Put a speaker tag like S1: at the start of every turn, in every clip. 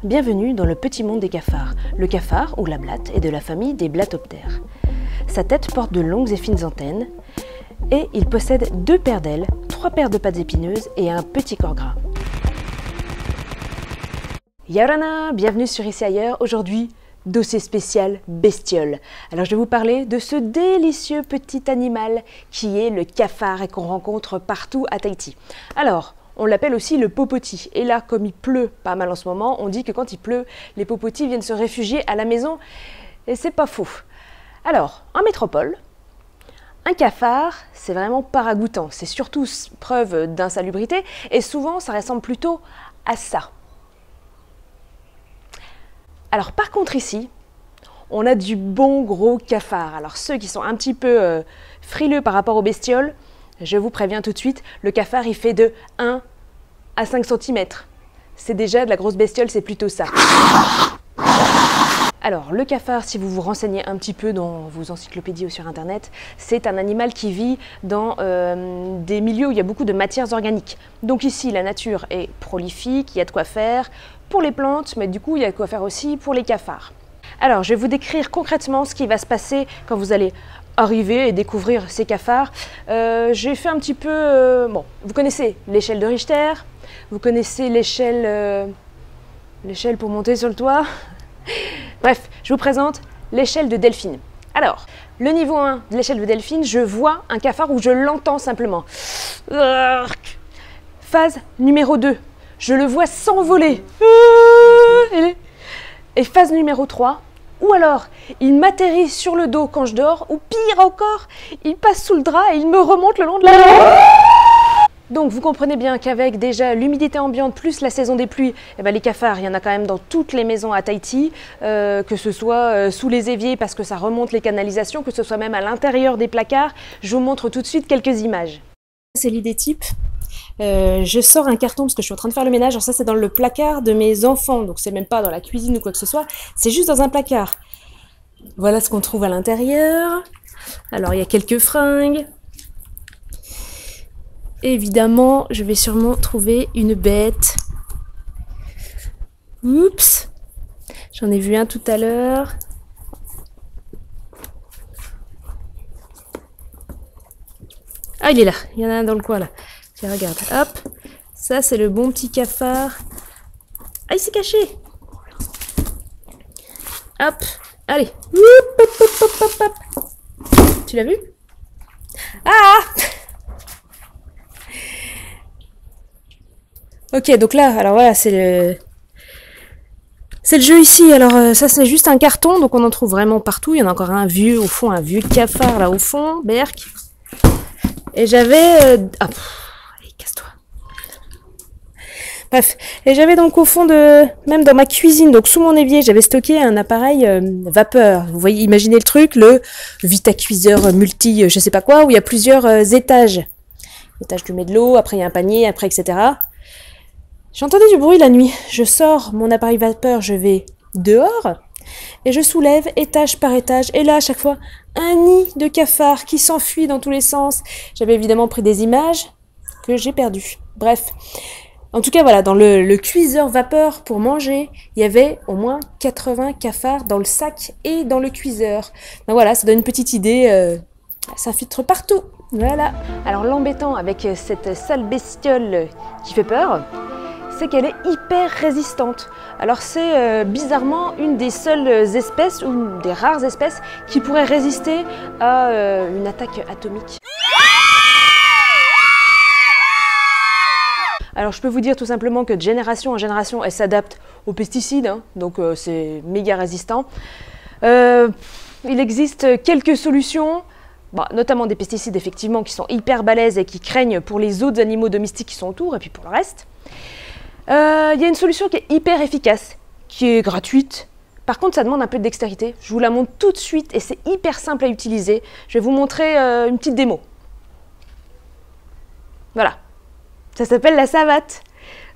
S1: Bienvenue dans le petit monde des cafards. Le cafard, ou la blatte, est de la famille des blattoptères. Sa tête porte de longues et fines antennes et il possède 2 paires d'ailes, 3 paires de pattes épineuses et un petit corps gras. Yorana, bienvenue sur Ici Ailleurs. Aujourd'hui, dossier spécial bestiole. Alors je vais vous parler de ce délicieux petit animal qui est le cafard et qu'on rencontre partout à Tahiti. Alors, on l'appelle aussi le popoti. Et là, comme il pleut pas mal en ce moment, on dit que quand il pleut, les popotis viennent se réfugier à la maison. Et c'est pas faux. Alors, en métropole, un cafard, c'est vraiment pas ragoûtant. C'est surtout preuve d'insalubrité. Et souvent, ça ressemble plutôt à ça. Alors par contre ici, on a du bon gros cafard. Alors ceux qui sont un petit peu frileux par rapport aux bestioles, je vous préviens tout de suite, le cafard il fait de 1 à 5 cm. C'est déjà de la grosse bestiole, c'est plutôt ça. Alors le cafard, si vous vous renseignez un petit peu dans vos encyclopédies ou sur internet, c'est un animal qui vit dans des milieux où il y a beaucoup de matières organiques. Donc ici la nature est prolifique, il y a de quoi faire pour les plantes, mais du coup il y a de quoi faire aussi pour les cafards. Alors je vais vous décrire concrètement ce qui va se passer quand vous allez arriver et découvrir ces cafards. J'ai fait un petit peu... bon, vous connaissez l'échelle de Richter, vous connaissez l'échelle pour monter sur le toit. Bref, je vous présente l'échelle de Delphine. Alors, le niveau 1 de l'échelle de Delphine, je vois un cafard ou je l'entends simplement. Phase numéro 2, je le vois s'envoler. Et phase numéro 3, ou alors il m'atterrit sur le dos quand je dors, ou pire encore, il passe sous le drap et il me remonte le long de la nuit. Donc vous comprenez bien qu'avec déjà l'humidité ambiante plus la saison des pluies, eh ben les cafards, il y en a quand même dans toutes les maisons à Tahiti, que ce soit sous les éviers parce que ça remonte les canalisations, que ce soit même à l'intérieur des placards. Je vous montre tout de suite quelques images. C'est l'idée type. Je sors un carton parce que je suis en train de faire le ménage. Alors ça c'est dans le placard de mes enfants, donc c'est même pas dans la cuisine ou quoi que ce soit, c'est juste dans un placard. Voilà ce qu'on trouve à l'intérieur. Alors il y a quelques fringues. Évidemment, je vais sûrement trouver une bête. Oups! J'en ai vu un tout à l'heure. Ah, il est là. Il y en a un dans le coin là. Tiens, regarde. Hop. Ça, c'est le bon petit cafard. Ah, il s'est caché. Hop. Allez. Hop, hop, hop, hop, hop. Tu l'as vu? Ah! Ok, donc là, alors voilà, c'est le jeu ici. Alors ça, c'est juste un carton, donc on en trouve vraiment partout. Il y en a encore un vieux, au fond, un vieux cafard là au fond, berk. Et j'avais... Ah, allez, casse-toi. Bref, et j'avais donc au fond de... Même dans ma cuisine, donc sous mon évier, j'avais stocké un appareil vapeur. Vous voyez, imaginez le truc, le Vitacuiseur multi, je sais pas quoi, où il y a plusieurs étages. Étage tu mets de l'eau, après il y a un panier, après etc. J'entendais du bruit la nuit. Je sors mon appareil vapeur, je vais dehors et je soulève étage par étage. Et là, à chaque fois, un nid de cafards qui s'enfuit dans tous les sens. J'avais évidemment pris des images que j'ai perdues. Bref. En tout cas, voilà, dans le cuiseur vapeur pour manger, il y avait au moins 80 cafards dans le sac et dans le cuiseur. Donc voilà, ça donne une petite idée. Ça filtre partout. Voilà. Alors l'embêtant avec cette sale bestiole qui fait peur, c'est qu'elle est hyper résistante. Alors c'est bizarrement une des seules espèces, ou une des rares espèces, qui pourrait résister à une attaque atomique. Alors je peux vous dire tout simplement que de génération en génération, elle s'adapte aux pesticides, hein, donc c'est méga résistant. Il existe quelques solutions, notamment des pesticides effectivement qui sont hyper balèzes et qui craignent pour les autres animaux domestiques qui sont autour, et puis pour le reste. Il y a une solution qui est hyper efficace, qui est gratuite. Par contre, ça demande un peu de dextérité. Je vous la montre tout de suite et c'est hyper simple à utiliser. Je vais vous montrer une petite démo. Voilà. Ça s'appelle la savate.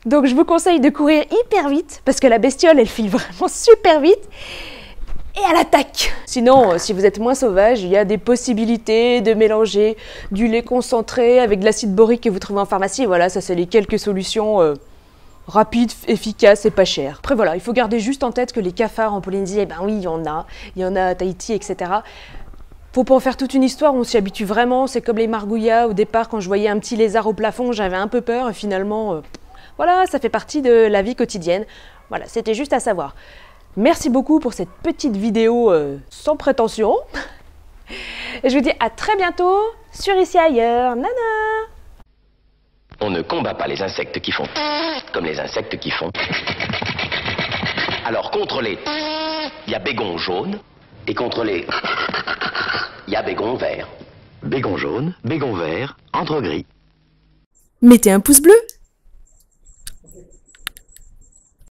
S1: Donc je vous conseille de courir hyper vite parce que la bestiole, elle file vraiment super vite. Et elle attaque. Sinon, si vous êtes moins sauvage, il y a des possibilités de mélanger du lait concentré avec de l'acide borique que vous trouvez en pharmacie. Voilà, ça c'est les quelques solutions rapide, efficace et pas cher. Après voilà, il faut garder juste en tête que les cafards en Polynésie, eh ben oui, il y en a à Tahiti, etc. Faut pas en faire toute une histoire, on s'y habitue vraiment, c'est comme les margouillas, au départ quand je voyais un petit lézard au plafond, j'avais un peu peur et finalement, voilà, ça fait partie de la vie quotidienne. Voilà, c'était juste à savoir. Merci beaucoup pour cette petite vidéo sans prétention. Et je vous dis à très bientôt sur Ici Ailleurs. Nana!
S2: On ne combat pas les insectes qui font comme les insectes qui font. Alors contre les il y a bégon jaune et contre les il y a bégon vert. Bégon jaune, bégon vert, entre gris.
S1: Mettez un pouce bleu